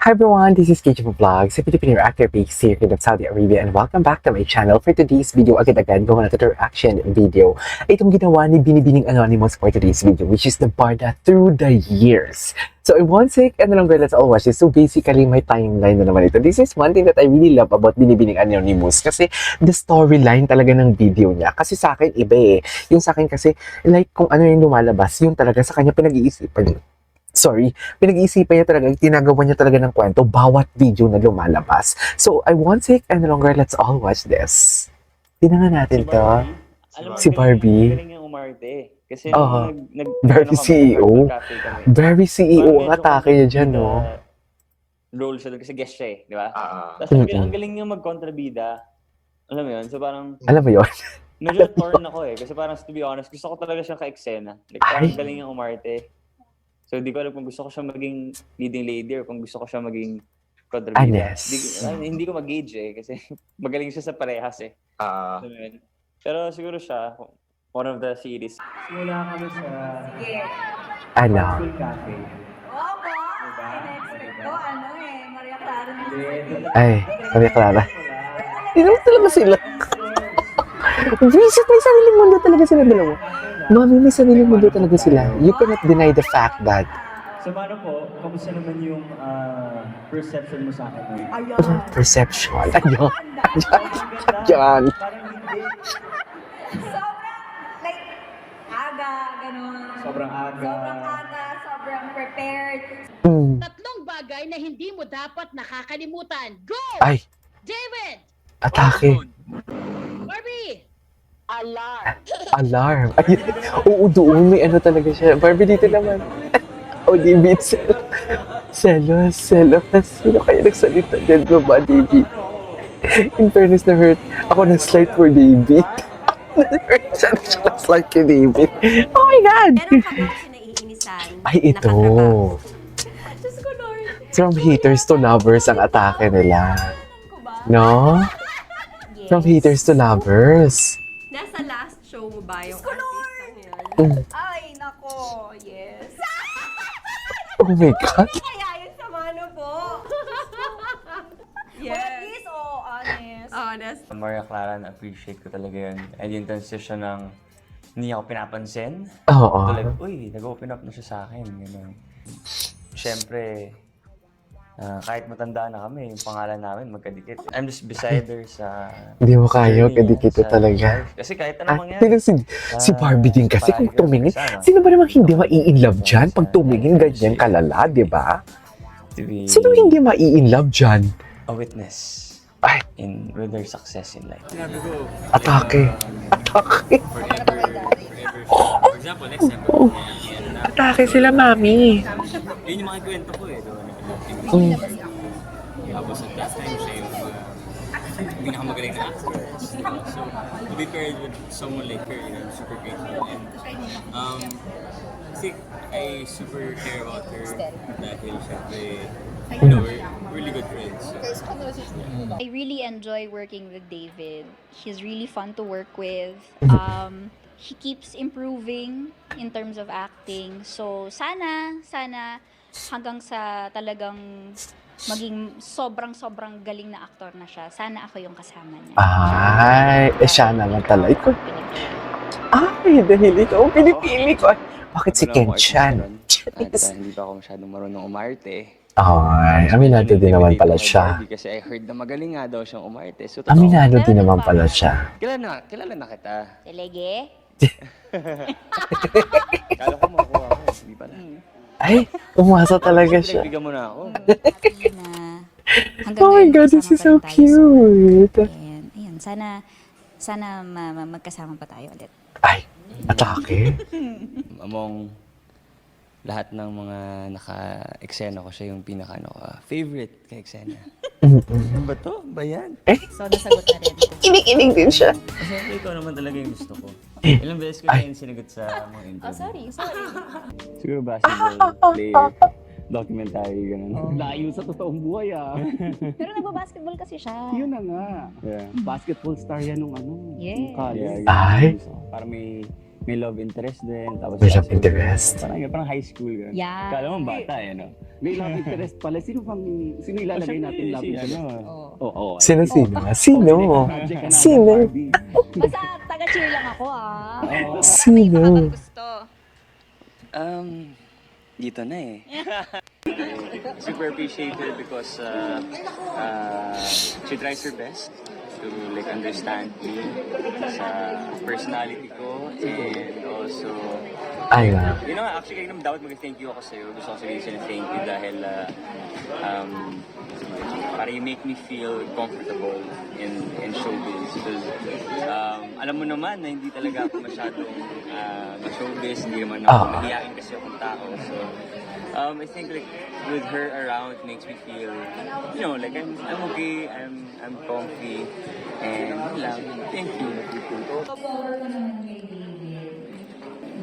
Hi everyone, this is KJ Vlogs, a Filipino actor based here in Saudi Arabia, and welcome back to my channel. For today's video, agad-agad gawa natin our reaction video. Itong ginawa ni Binibining Anonymous for today's video, which is the Barda Through the Years. So in one sec, and then let's all watch this. So basically, my timeline na naman ito. This is one thing that I really love about Binibining Anonymous kasi the storyline talaga ng video niya. Kasi sa akin, iba eh. Yung sa akin kasi, like kung ano yung lumalabas, yun talaga sa kanya pinag-iisipan pinag-iisipan niya talaga, tinagawa niya talaga ng kwento bawat video na lumalabas. So, I won't take any longer, let's all watch this. Tingnan natin to. Si Barbie. Galing yung umarte. Kasi Very CEO. Very CEO ang atake niya dyan, no? Role siya doon kasi guest siya eh, di ba? Tapos Mm-mm. ang galing niya magkontrabida. Alam mo yun? So parang, Alam mo yun? medyo torn ako eh. Kasi parang, to be honest, gusto ko talaga siyang ka-eksena. Like, parang Ay. galing yung umarte. So, di ko alam kung gusto ko siya maging leading lady or kung gusto ko siya maging kontrabida. Anes. Hindi ko mag-gauge eh. Kasi magaling siya sa parehas eh. Alam mo yun? Pero siguro siya, one of the series. Simula kami sa Ano? School Cafe. Oo po. In-expect ko, Maria Clara na Ay, Maria Clara. Tinawag talaga sila. Visit, may sariling mundo talaga sila dalawa. Mami, may sariling mundo talaga sila. You cannot deny the fact that So paano po, kamusta naman yung perception mo sa akin ngayon? Ayun. perception. Ayun. Ayun. Parang hindi. Sobrang, like, aga, ganun. Sobrang aga. Sobrang prepared. Mm. Tatlong bagay na hindi mo dapat nakakalimutan. Go! Ay, David! atake. Barbie! Alarm. Ay, oo, doon may ano talaga siya. Barbie, dito naman. Oh, David, selos. Sino kaya nagsalita dyan ko ba, David? In fairness na hurt, ako nag-slide for David. Na-hurt siya nag-slide kay David. Oh my God! Meron ka ba kasi naiinisan? Ay, ito. Nakatrabaho? Diyos ko, Lord. From haters to lovers ang atake nila. No? Yes. From haters to lovers. Nasa last show mo ba yung artist yan? Mm. Ay, nako, yes. Oh my God. Kaya yun sa mano po. But at least, honest. Honest. Maria Clara, na-appreciate ko talaga yun. And yung transition ng hindi ako pinapansin. Oo. To like, uy, nag-open up na siya sa akin. Ganun. Siyempre, kahit matanda na kami, yung pangalan namin magkadikit. I'm just beside her sa... Hindi mo kaya, journey kadikit niya, sa talaga. life. Kasi kahit anong mangyari. Tingnan si Barbie din kasi kung tumingin. Sino ba namang hindi mai-inlove dyan pag tumingin ganyan kalala, di ba? To be Sino hindi mai-inlove dyan? a witness Ay, with their success in life. atake. Atake. For example, next time, Atake sila, mami. yun yung mga kwento ko eh. Mm. Tapos at that time, siya yung pinakamagaling na actor. So, to be paired with someone like her, I'm super grateful. And, I think I super care about her dahil syempre, we're really good friends. So, I really enjoy working with David. He's really fun to work with. He keeps improving in terms of acting. So sana hanggang sa talagang maging sobrang galing na aktor na siya. Sana ako yung kasama niya. Ay, siya naman talaga. Ay, dahil ikaw ang pinipili ko. Ay, bakit si Ken Chan? At hindi pa ako masyadong marunong umarte. Ay, aminado din naman pala siya. Kasi I heard na magaling nga daw siyang umarte. So, totoo. Aminado din naman pala siya. Kilala na kita. Talege? Kala ko makuha ako. Hindi pala. Ay, umasa talaga siya. Bigyan mo na ako. Na hanggang Oh my ngayon, God, this kasama is pa so rin tayo sa cute. work. And ayun, sana magkasama pa tayo ulit. Ay, atake. Among lahat ng mga naka-eksena ko, siya yung favorite ka-eksena. Ano ba to? Ba yan? So nasagot na rin. Inig-inig din siya. Siyempre, ikaw naman talaga yung gusto ko. Ilang beses ko na yung sinagot sa mga interview. Sorry. Siguro basketball player, documentary, gano'n. Layo sa totoong buhay Pero nagbabasketball kasi siya. Yun na nga. Yeah. Basketball star yan nung ano. Yes. Nung college. Ay. Parang may love interest din. Tapos May love interest. Parang high school. Ganun. Yeah. Kala mo bata eh, no? May love interest pala. Sino ilalagay natin love interest? Oo. Sino? Sino? Sino? Basta taga-cheer lang ako Sino? Gusto. Dito na eh. Super appreciate her because she tries her best to like understand me sa personality ko and also Ayun. you know, actually kanina dapat mag-thank you ako sa'yo. Gusto ko sabihin thank you dahil para you make me feel comfortable in showbiz. Because, alam mo naman na hindi talaga ako masyadong ma-showbiz, hindi naman ako mahihain kasi akong tao. So, I think like with her around makes me feel, you know, like I'm okay, I'm comfy, and yun lang. Thank you. Power ko naman kay David.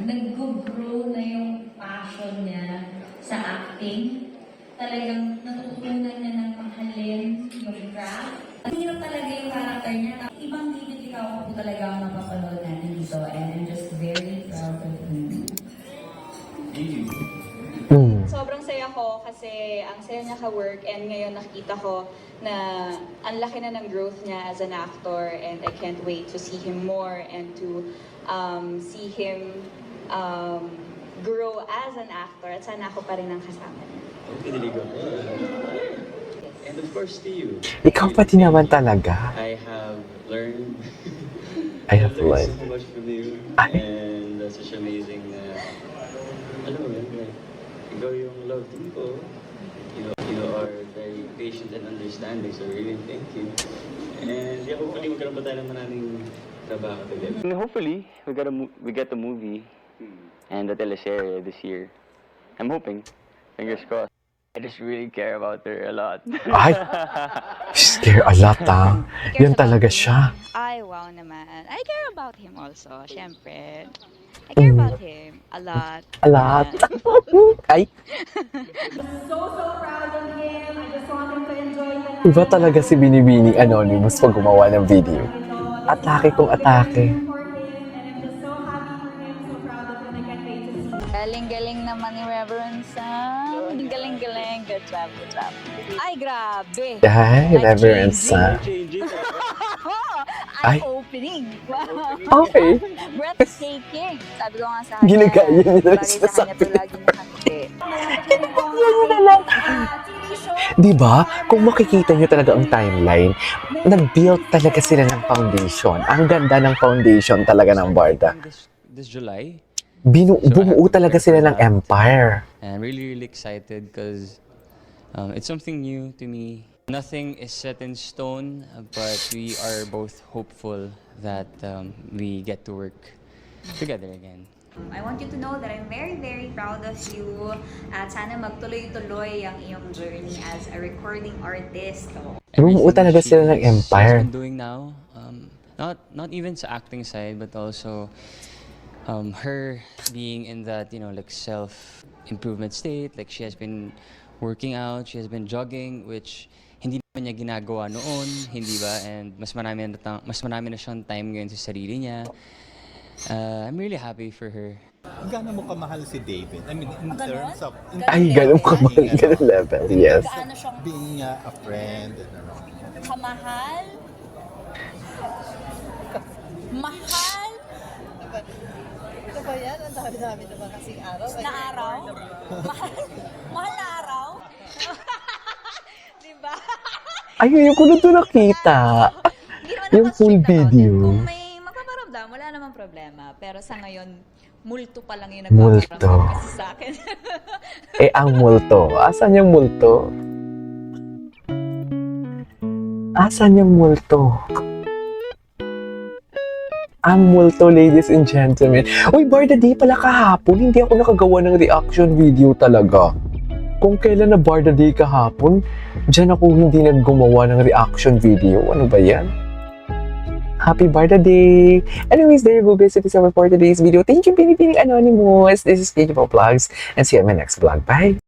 Nag-grow na yung passion niya sa acting. Talagang natutunan niya ng mahalin yung craft. Ang hirap talaga yung character niya. Ibang David ikaw po talaga ang mapapanood natin dito. And I'm just very proud of him. Sobrang saya ko kasi ang saya niya ka-work and ngayon nakita ko na ang laki na ng growth niya as an actor and I can't wait to see him more and to see him grow as an actor at sana ako pa rin ang kasama niya. And of course to you. Ikaw pati naman talaga. I have learned I have learned. so much from you. Ay. And that's such amazing alam mo yun, like, ikaw yung love team ko. You are very patient and understanding, so really thank you. And yeah, hopefully magkaroon pa tayo ng maraming trabaho together. Hopefully, we get a movie and a teleserye this year. I'm hoping. Fingers crossed. I just really care about her a lot. Ay! Scare a lot, Yan talaga siya. Ay, wow naman. I care about him also, syempre. I care about him a lot. A lot. Ay! So proud of him. I just want him to enjoy the Iba talaga si Binibining Anonymous pag gumawa ng video. Atake kung atake. Galing-galing naman ni Reverend Sam. Galing-galing. Good job, good job. Ay, grabe. Ay, Reverence, Ay. Eye-opening. Okay. Breathtaking. Sabi ko nga sa kanya. Ginagaya niya na Bagay sa kanya to lagi nakangiti. Diba? Kung makikita nyo talaga ang timeline, nag-build talaga sila ng foundation. Ang ganda ng foundation talaga ng Barda. This July. Bumuo talaga sila ng empire. And I'm really, really excited because it's something new to me. Nothing is set in stone, but we are both hopeful that we get to work together again. I want you to know that I'm very, very proud of you. At sana magtuloy-tuloy ang iyong journey as a recording artist. Bumuo talaga sila ng empire. She's been doing now, not even sa acting side, but also her being in that, you know, like self-improvement state. Like she has been working out, she has been jogging, which hindi naman niya ginagawa noon, hindi ba? And mas marami na siyang time ngayon sa sarili niya. I'm really happy for her. Gaano mo kamahal si David? I mean, in terms of... Ay, ganun ka ba? Ganun level, yes. Being a friend and ano. Kamahal? Mahal? Ito ba yan? Ang dami-dami naman kasing araw. Na araw? Mahal na araw? Diba? Ayun, yung ko na ito nakita. Yung full video. Kung may mapaparamdam, wala namang problema. Pero sa ngayon, multo pa lang yung nagpaparamdam kasi sa akin. Ang multo. Asan yung multo? Asan yung multo? Ang multo, ladies and gentlemen. Uy, Barda, di pala kahapon. Hindi ako nakagawa ng reaction video talaga. Kung kailan na Barda Day kahapon, dyan ako hindi naggumawa ng reaction video. Ano ba yan? Happy Barda Day! Anyways, there you go guys. It is our for today's video. Thank you, Binibining Anonymous. This is KJ Vlogs and see you in my next vlog. Bye!